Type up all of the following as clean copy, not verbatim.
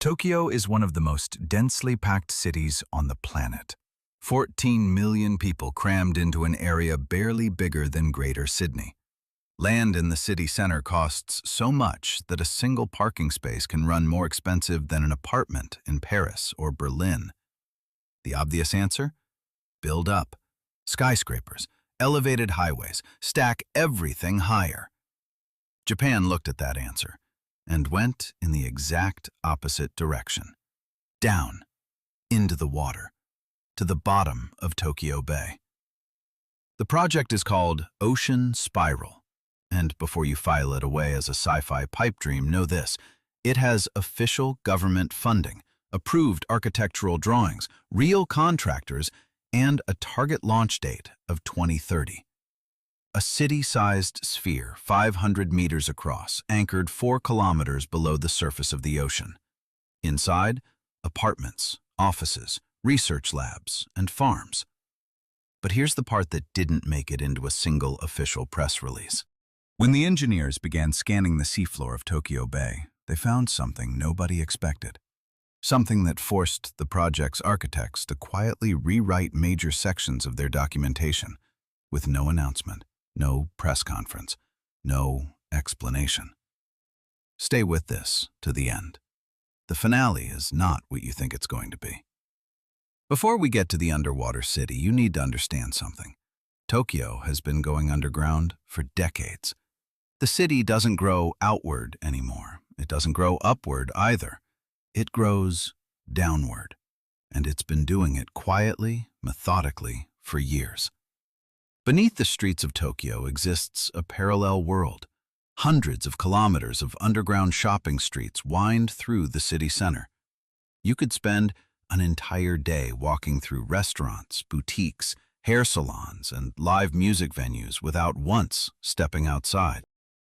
Tokyo is one of the most densely packed cities on the planet. 14 million people crammed into an area barely bigger than Greater Sydney. Land in the city center costs so much that a single parking space can run more expensive than an apartment in Paris or Berlin. The obvious answer? Build up. Skyscrapers, elevated highways, stack everything higher. Japan looked at that answer and went in the exact opposite direction. Down, into the water, to the bottom of Tokyo Bay. The project is called Ocean Spiral, and before you file it away as a sci-fi pipe dream, know this: it has official government funding, approved architectural drawings, real contractors, and a target launch date of 2030. A city-sized sphere 500 meters across, anchored 4 kilometers below the surface of the ocean. Inside, apartments, offices, research labs, and farms. But here's the part that didn't make it into a single official press release. When the engineers began scanning the seafloor of Tokyo Bay, they found something nobody expected. Something that forced the project's architects to quietly rewrite major sections of their documentation, with no announcement, no press conference, no explanation. Stay with this to the end. The finale is not what you think it's going to be. Before we get to the underwater city, you need to understand something. Tokyo has been going underground for decades. The city doesn't grow outward anymore. It doesn't grow upward either. It grows downward, and it's been doing it quietly, methodically, for years. Beneath the streets of Tokyo exists a parallel world. Hundreds of kilometers of underground shopping streets wind through the city center. You could spend an entire day walking through restaurants, boutiques, hair salons, and live music venues without once stepping outside.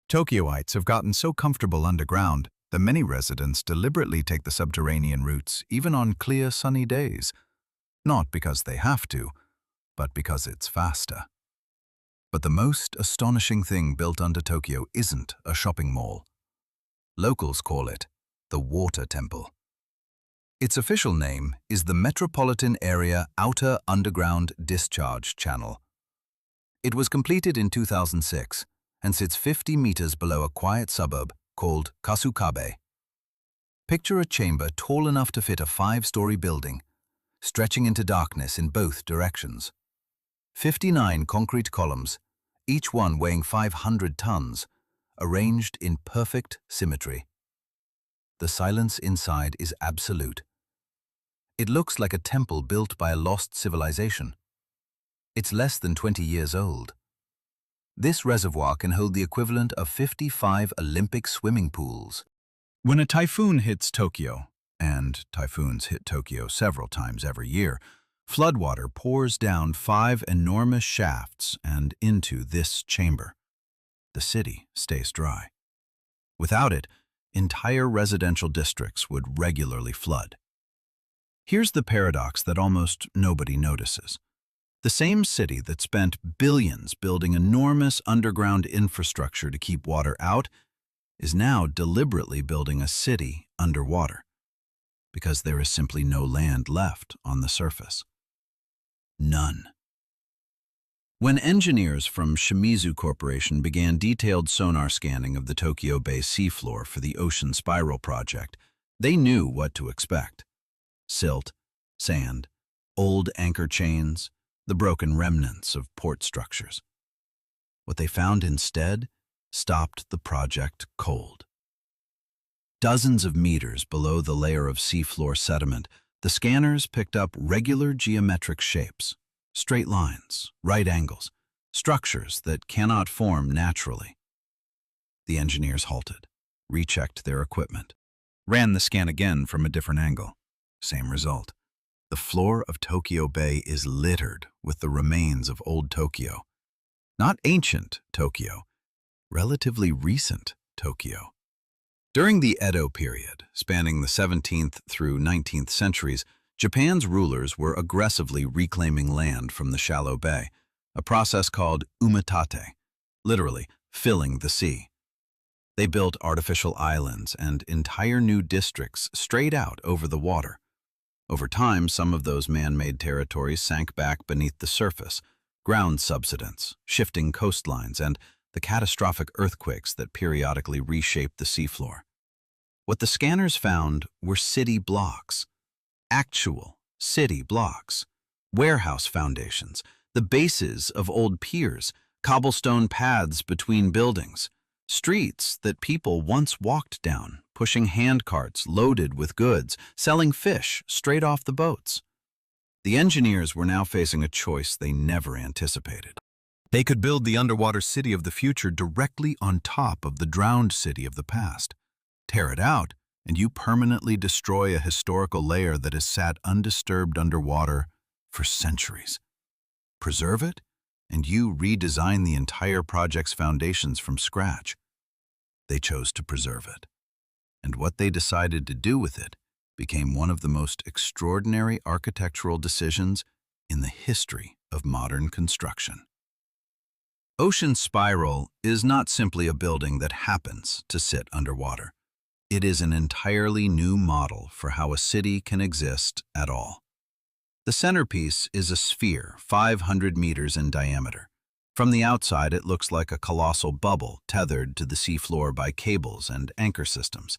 Tokyoites have gotten so comfortable underground that many residents deliberately take the subterranean routes even on clear, sunny days. Not because they have to, but because it's faster. But the most astonishing thing built under Tokyo isn't a shopping mall. Locals call it the Water Temple. Its official name is the Metropolitan Area Outer Underground Discharge Channel. It was completed in 2006 and sits 50 meters below a quiet suburb called Kasukabe. Picture a chamber tall enough to fit a 5-story building, stretching into darkness in both directions. 59 concrete columns, each one weighing 500 tons, arranged in perfect symmetry. The silence inside is absolute. It looks like a temple built by a lost civilization. It's less than 20 years old. This reservoir can hold the equivalent of 55 Olympic swimming pools. When a typhoon hits Tokyo, and typhoons hit Tokyo several times every year, floodwater pours down 5 enormous shafts and into this chamber. The city stays dry. Without it, entire residential districts would regularly flood. Here's the paradox that almost nobody notices. The same city that spent billions building enormous underground infrastructure to keep water out is now deliberately building a city underwater, because there is simply no land left on the surface. None. When engineers from Shimizu Corporation began detailed sonar scanning of the Tokyo Bay seafloor for the Ocean Spiral project, they knew what to expect. Silt, sand, old anchor chains, the broken remnants of port structures. What they found instead stopped the project cold. Dozens of meters below the layer of seafloor sediment, the scanners picked up regular geometric shapes, straight lines, right angles, structures that cannot form naturally. The engineers halted, rechecked their equipment, ran the scan again from a different angle. Same result. The floor of Tokyo Bay is littered with the remains of old Tokyo. Not ancient Tokyo, relatively recent Tokyo. During the Edo period, spanning the 17th through 19th centuries, Japan's rulers were aggressively reclaiming land from the shallow bay, a process called umitate, literally filling the sea. They built artificial islands and entire new districts straight out over the water. Over time, some of those man-made territories sank back beneath the surface, ground subsidence, shifting coastlines, and the catastrophic earthquakes that periodically reshaped the seafloor. What the scanners found were city blocks, actual city blocks, warehouse foundations, the bases of old piers, cobblestone paths between buildings, streets that people once walked down, pushing handcarts loaded with goods, selling fish straight off the boats. The engineers were now facing a choice they never anticipated. They could build the underwater city of the future directly on top of the drowned city of the past. Tear it out, and you permanently destroy a historical layer that has sat undisturbed underwater for centuries. Preserve it, and you redesign the entire project's foundations from scratch. They chose to preserve it. And what they decided to do with it became one of the most extraordinary architectural decisions in the history of modern construction. Ocean Spiral is not simply a building that happens to sit underwater. It is an entirely new model for how a city can exist at all. The centerpiece is a sphere 500 meters in diameter. From the outside, it looks like a colossal bubble tethered to the seafloor by cables and anchor systems.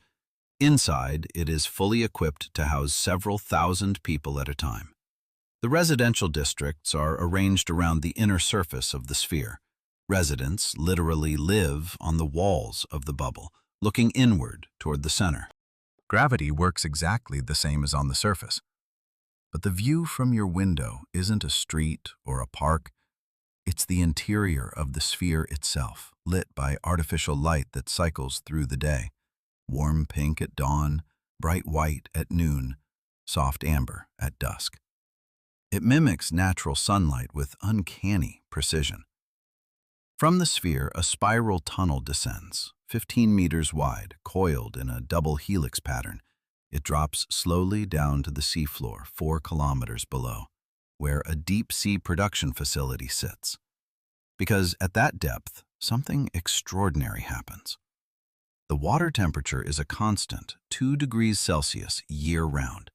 Inside, it is fully equipped to house several thousand people at a time. The residential districts are arranged around the inner surface of the sphere. Residents literally live on the walls of the bubble, looking inward toward the center. Gravity works exactly the same as on the surface. But the view from your window isn't a street or a park. It's the interior of the sphere itself, lit by artificial light that cycles through the day. Warm pink at dawn, bright white at noon, soft amber at dusk. It mimics natural sunlight with uncanny precision. From the sphere, a spiral tunnel descends, 15 meters wide, coiled in a double helix pattern. It drops slowly down to the seafloor 4 kilometers below, where a deep-sea production facility sits. Because at that depth, something extraordinary happens. The water temperature is a constant 2 degrees Celsius year-round.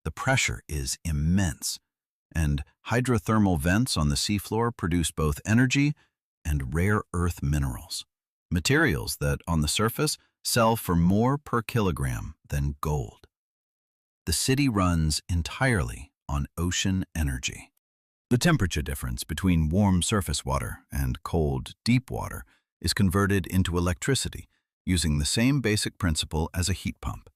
The pressure is immense, and hydrothermal vents on the seafloor produce both energy and rare earth minerals, materials that, on the surface, sell for more per kilogram than gold. The city runs entirely on ocean energy. The temperature difference between warm surface water and cold, deep water is converted into electricity using the same basic principle as a heat pump.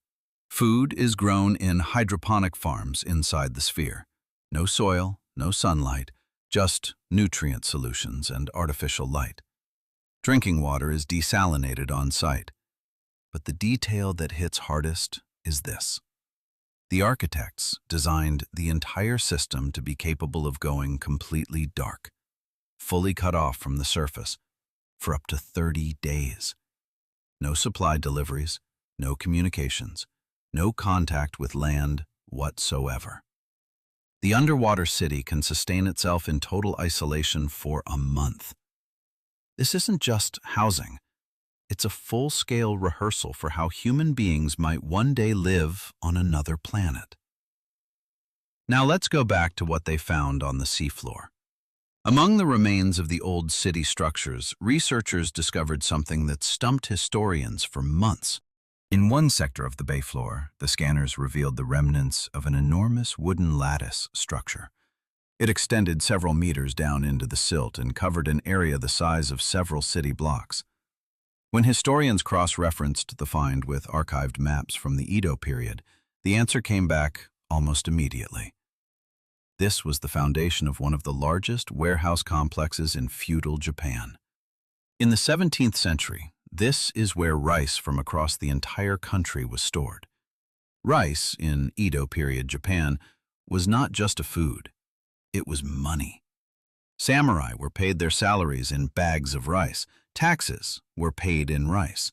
Food is grown in hydroponic farms inside the sphere. No soil, no sunlight, just nutrient solutions and artificial light. Drinking water is desalinated on site. But the detail that hits hardest is this. The architects designed the entire system to be capable of going completely dark, fully cut off from the surface, for up to 30 days. No supply deliveries, no communications, no contact with land whatsoever. The underwater city can sustain itself in total isolation for a month. This isn't just housing. It's a full-scale rehearsal for how human beings might one day live on another planet. Now let's go back to what they found on the seafloor. Among the remains of the old city structures, researchers discovered something that stumped historians for months. In one sector of the bay floor, the scanners revealed the remnants of an enormous wooden lattice structure. It extended several meters down into the silt and covered an area the size of several city blocks. When historians cross-referenced the find with archived maps from the Edo period, the answer came back almost immediately. This was the foundation of one of the largest warehouse complexes in feudal Japan. In the 17th century, this is where rice from across the entire country was stored. Rice, in Edo period Japan, was not just a food. It was money. Samurai were paid their salaries in bags of rice. Taxes were paid in rice.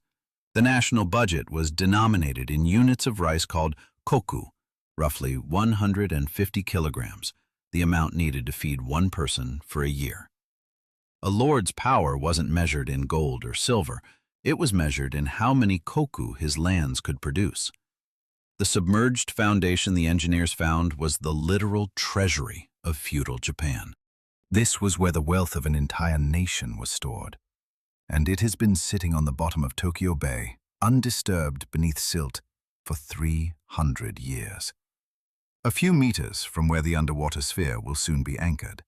The national budget was denominated in units of rice called koku, roughly 150 kilograms, the amount needed to feed one person for a year. A lord's power wasn't measured in gold or silver. It was measured in how many koku his lands could produce. The submerged foundation the engineers found was the literal treasury of feudal Japan. This was where the wealth of an entire nation was stored, and it has been sitting on the bottom of Tokyo Bay, undisturbed beneath silt, for 300 years. A few meters from where the underwater sphere will soon be anchored,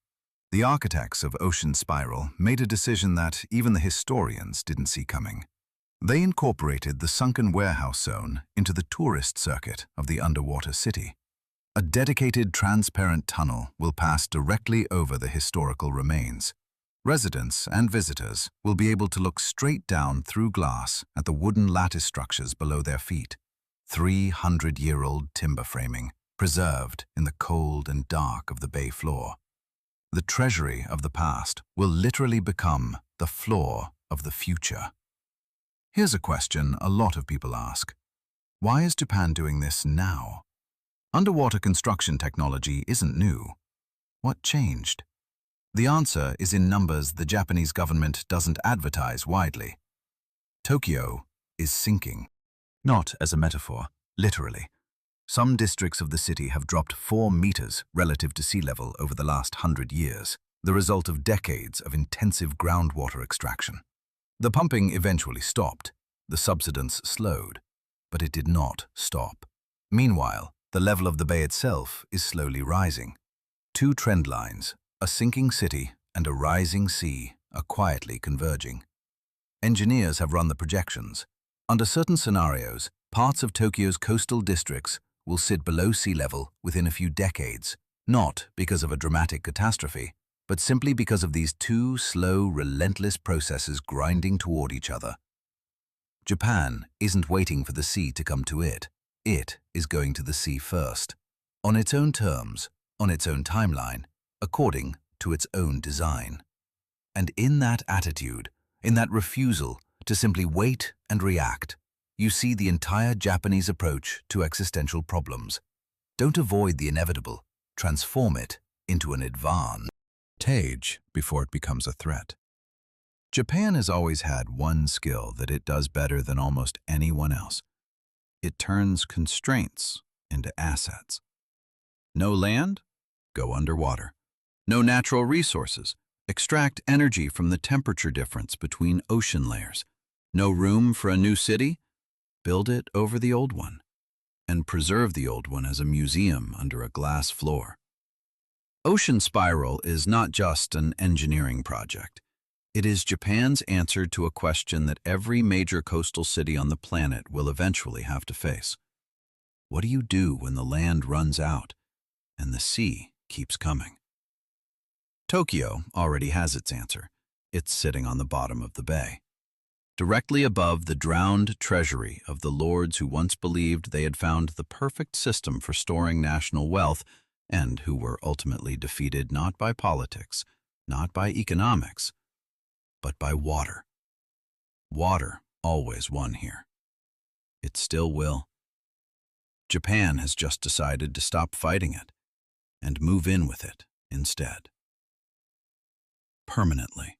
the architects of Ocean Spiral made a decision that even the historians didn't see coming. They incorporated the sunken warehouse zone into the tourist circuit of the underwater city. A dedicated transparent tunnel will pass directly over the historical remains. Residents and visitors will be able to look straight down through glass at the wooden lattice structures below their feet. 300-year-old timber framing, preserved in the cold and dark of the bay floor. The treasury of the past will literally become the floor of the future. Here's a question a lot of people ask. Why is Japan doing this now? Underwater construction technology isn't new. What changed? The answer is in numbers the Japanese government doesn't advertise widely. Tokyo is sinking. Not as a metaphor, literally. Some districts of the city have dropped 4 meters relative to sea level over the last 100 years, the result of decades of intensive groundwater extraction. The pumping eventually stopped, the subsidence slowed, but it did not stop. Meanwhile, the level of the bay itself is slowly rising. 2 trend lines, a sinking city and a rising sea, are quietly converging. Engineers have run the projections. Under certain scenarios, parts of Tokyo's coastal districts will sit below sea level within a few decades, not because of a dramatic catastrophe, but simply because of these 2 slow, relentless processes grinding toward each other. Japan isn't waiting for the sea to come to it. It is going to the sea first, on its own terms, on its own timeline, according to its own design. And in that attitude, in that refusal to simply wait and react, you see the entire Japanese approach to existential problems. Don't avoid the inevitable, transform it into an advantage before it becomes a threat. Japan has always had one skill that it does better than almost anyone else. It turns constraints into assets. No land? Go underwater. No natural resources? Extract energy from the temperature difference between ocean layers. No room for a new city? Build it over the old one, and preserve the old one as a museum under a glass floor. Ocean Spiral is not just an engineering project. It is Japan's answer to a question that every major coastal city on the planet will eventually have to face. What do you do when the land runs out and the sea keeps coming? Tokyo already has its answer. It's sitting on the bottom of the bay, directly above the drowned treasury of the lords who once believed they had found the perfect system for storing national wealth and who were ultimately defeated not by politics, not by economics, but by water. Water always won here. It still will. Japan has just decided to stop fighting it and move in with it instead. Permanently.